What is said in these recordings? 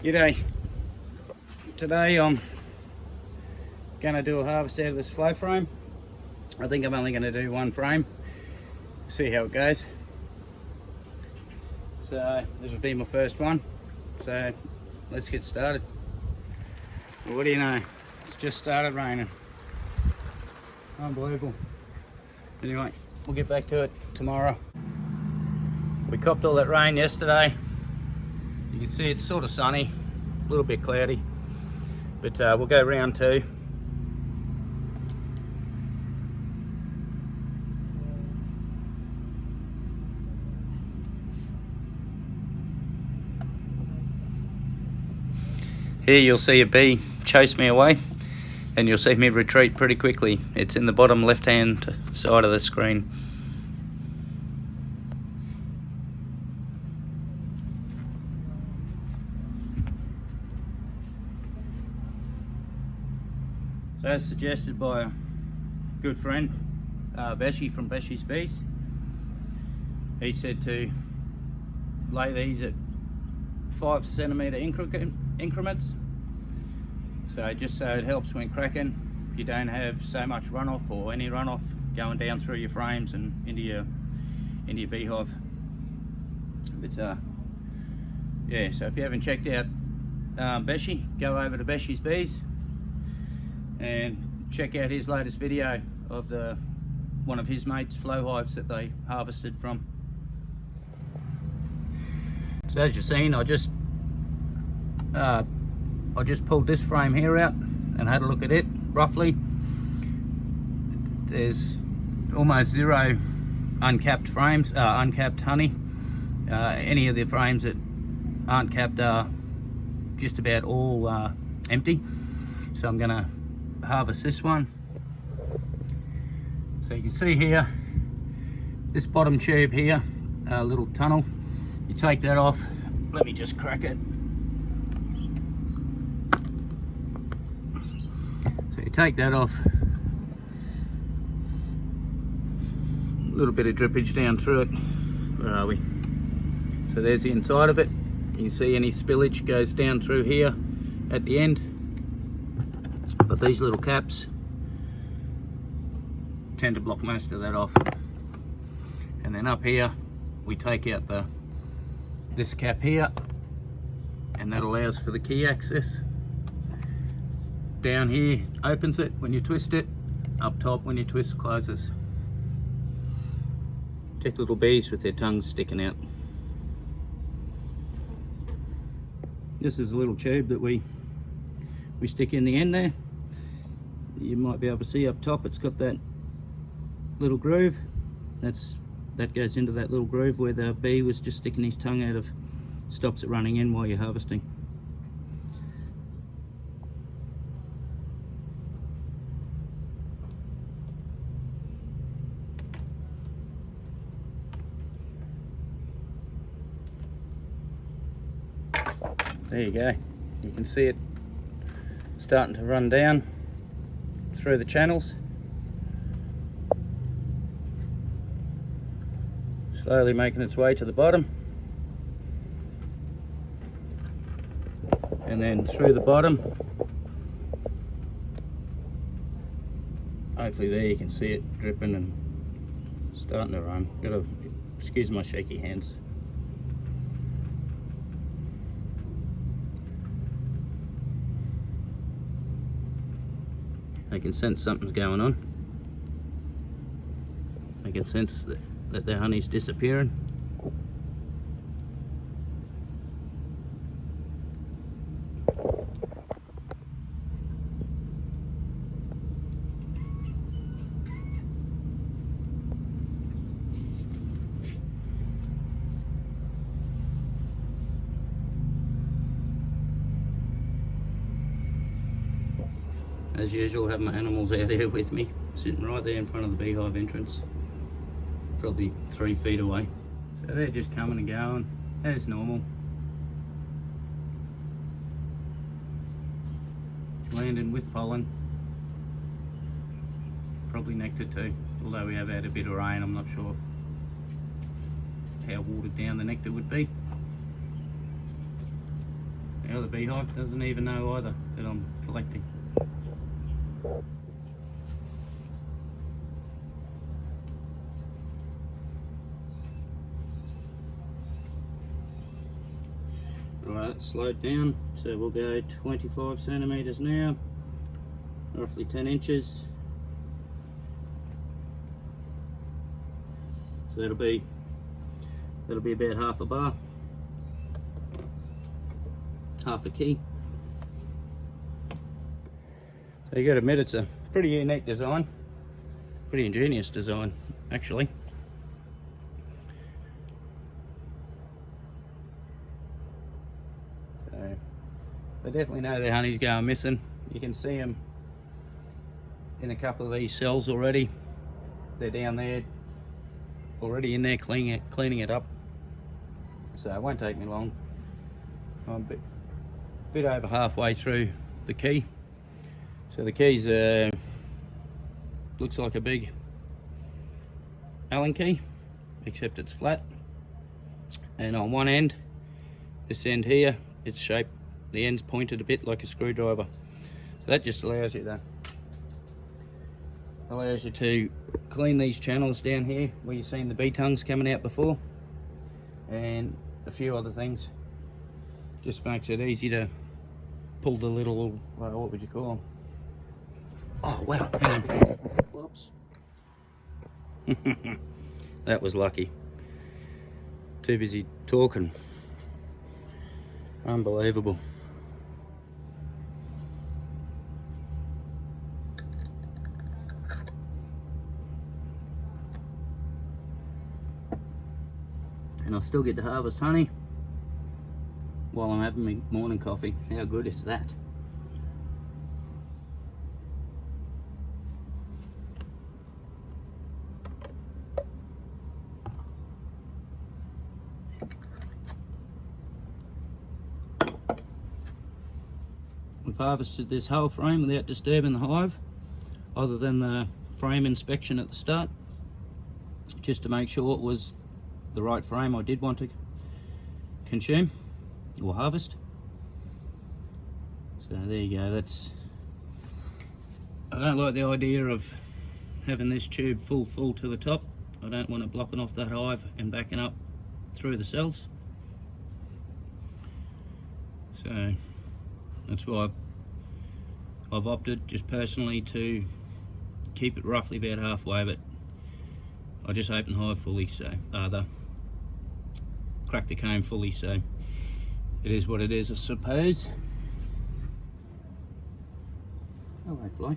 G'day. Today I'm going to do a harvest out of this flow frame. I think I'm only going to do one frame, see how it goes. So this will be my first one, so let's get started. Well, what do you know, it's just started raining. Unbelievable. Anyway, we'll get back to it tomorrow. We copped all that rain yesterday. You can see it's sort of sunny, a little bit cloudy, but we'll go round two. Here you'll see a bee chase me away, and you'll see me retreat pretty quickly. It's in the bottom left hand side of the screen. So as suggested by a good friend, Beshi from Beshi's Bees, he said to lay these at 5 centimetre increments, so just so it helps when cracking, you don't have so much runoff or any runoff going down through your frames and into your beehive. But yeah, so if you haven't checked out Beshi, go over to Beshi's Bees and check out his latest video of one of his mates' flow hives that they harvested from. So as you've seen, I just pulled this frame here out and had a look at it roughly. There's almost zero uncapped frames, uncapped honey. Any of the frames that aren't capped are just about all empty. So I'm gonna harvest this one. So you can see here, this bottom tube here, a little tunnel, you take that off. Let me just crack it. So you take that off, a little bit of drippage down through it. Where are we? So there's the inside of it. You can see any spillage goes down through here at the end. But these little caps tend to block most of that off. And then up here we take out this cap here, and that allows for the key access. Down here opens it when you twist it, up top when you twist closes. Check little bees with their tongues sticking out. This is a little tube that we stick in the end there. You might be able to see up top, it's got that little groove. That goes into that little groove where the bee was just sticking his tongue out of, stops it running in while you're harvesting. There you go. You can see it starting to run down through the channels, slowly making its way to the bottom, and then through the bottom. Hopefully there you can see it dripping and starting to run. Gotta excuse my shaky hands. I can sense something's going on. I can sense that the honey's disappearing. As usual, I have my animals out there with me, sitting right there in front of the beehive entrance, probably 3 feet away. So they're just coming and going as normal. Landing with pollen, probably nectar too, although we have had a bit of rain. I'm not sure how watered down the nectar would be. Now other beehive doesn't even know either that I'm collecting. Right, slowed down, so we'll go 25 centimeters now, roughly 10 inches. So that'll be about half a bar, half a key. So you got to admit, it's a pretty unique design, pretty ingenious design actually. So they definitely know their honey's going missing. You can see them in a couple of these cells already. They're down there already in there cleaning it up. So it won't take me long. I'm a bit over halfway through the key. So the key's looks like a big Allen key, except it's flat. And on one end, this end here, it's shaped, the end's pointed a bit like a screwdriver. So that just allows you to clean these channels down here where you've seen the bee tongues coming out before, and a few other things. Just makes it easy to pull the little, what would you call them? Oh wow, hang on. Whoops. That was lucky. Too busy talking. Unbelievable. And I'll still get to harvest honey while I'm having my morning coffee. How good is that? We've harvested this whole frame without disturbing the hive, other than the frame inspection at the start, just to make sure it was the right frame I did want to consume or harvest. So there you go. That's, I don't like the idea of having this tube full to the top. I don't want it blocking off that hive and backing up through the cells. So that's why I've opted just personally to keep it roughly about halfway, but I just open the hive fully, so crack the comb fully, so it is what it is, I suppose. Hello, fly.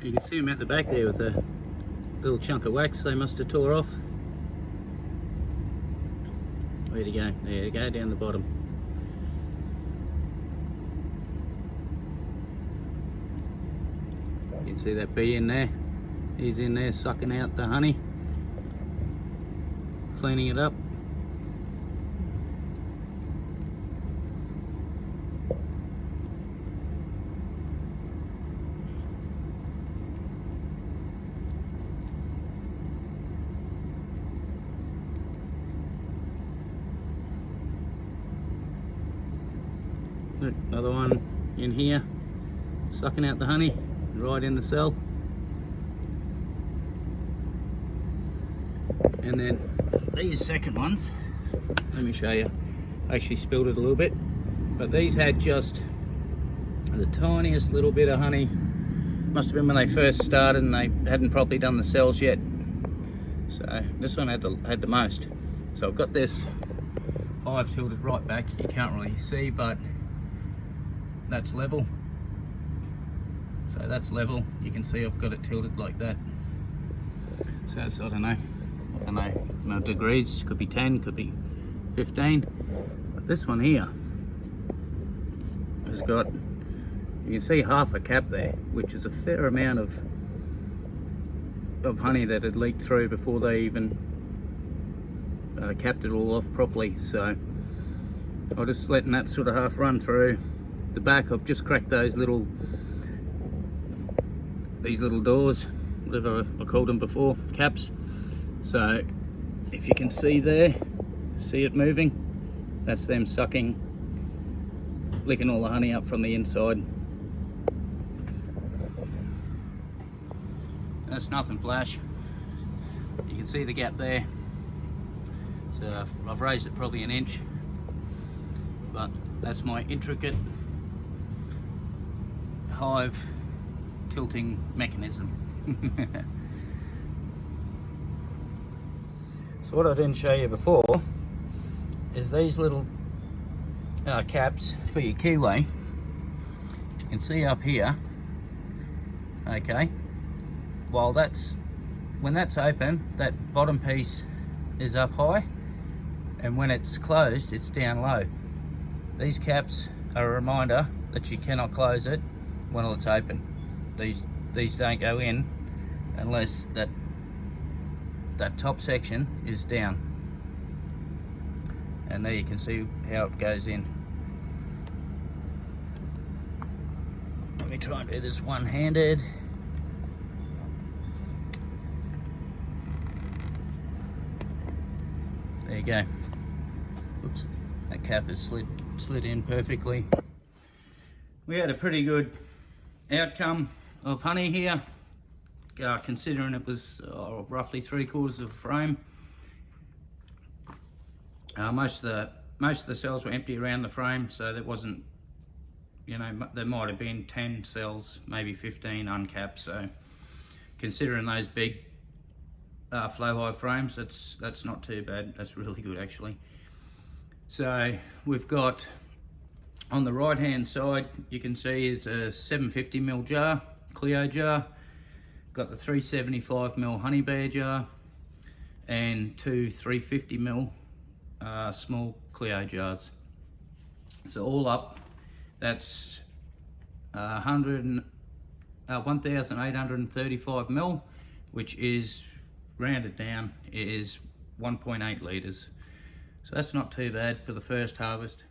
You can see them at the back there with a little chunk of wax they must have tore off. Where'd he go? There you go, down the bottom. You can see that bee in there. He's in there sucking out the honey, cleaning it up. Another one in here, sucking out the honey, right in the cell. And then these second ones, let me show you. I actually spilled it a little bit, but these had just the tiniest little bit of honey. Must have been when they first started and they hadn't properly done the cells yet. So this one had the most. So I've got this hive tilted right back. You can't really see, but that's level. So that's level. You can see I've got it tilted like that. So it's, I don't know, degrees, could be 10, could be 15. But this one here, has got, you can see half a cap there, which is a fair amount of honey that had leaked through before they even capped it all off properly. So I'm just letting that sort of half run through. The back, I've just cracked these little doors, whatever I called them before, caps. So if you can see there, see it moving, that's them sucking, licking all the honey up from the inside. That's nothing flash. You can see the gap there. So I've raised it probably an inch, but that's my intricate hive tilting mechanism. So what I didn't show you before is these little caps for your keyway. You can see up here, okay, while when that's open, that bottom piece is up high, and when it's closed, it's down low. These caps are a reminder that you cannot close it when it's open. These don't go in unless that top section is down. And there you can see how it goes in. Let me try and do this one-handed. There you go. Oops, that cap is slid in perfectly. We had a pretty good outcome of honey here, considering it was roughly 3/4 of a frame. Most of the cells were empty around the frame, so there wasn't, you know, there might have been 10 cells, maybe 15 uncapped. So considering those big flow hive frames, that's not too bad. That's really good actually. So we've got, on the right hand side, you can see it's a 750ml jar, Clio jar. Got the 375ml honey bear jar and two 350ml small Clio jars. So all up, that's 1,835ml, which is, rounded down, is 1.8 litres. So that's not too bad for the first harvest.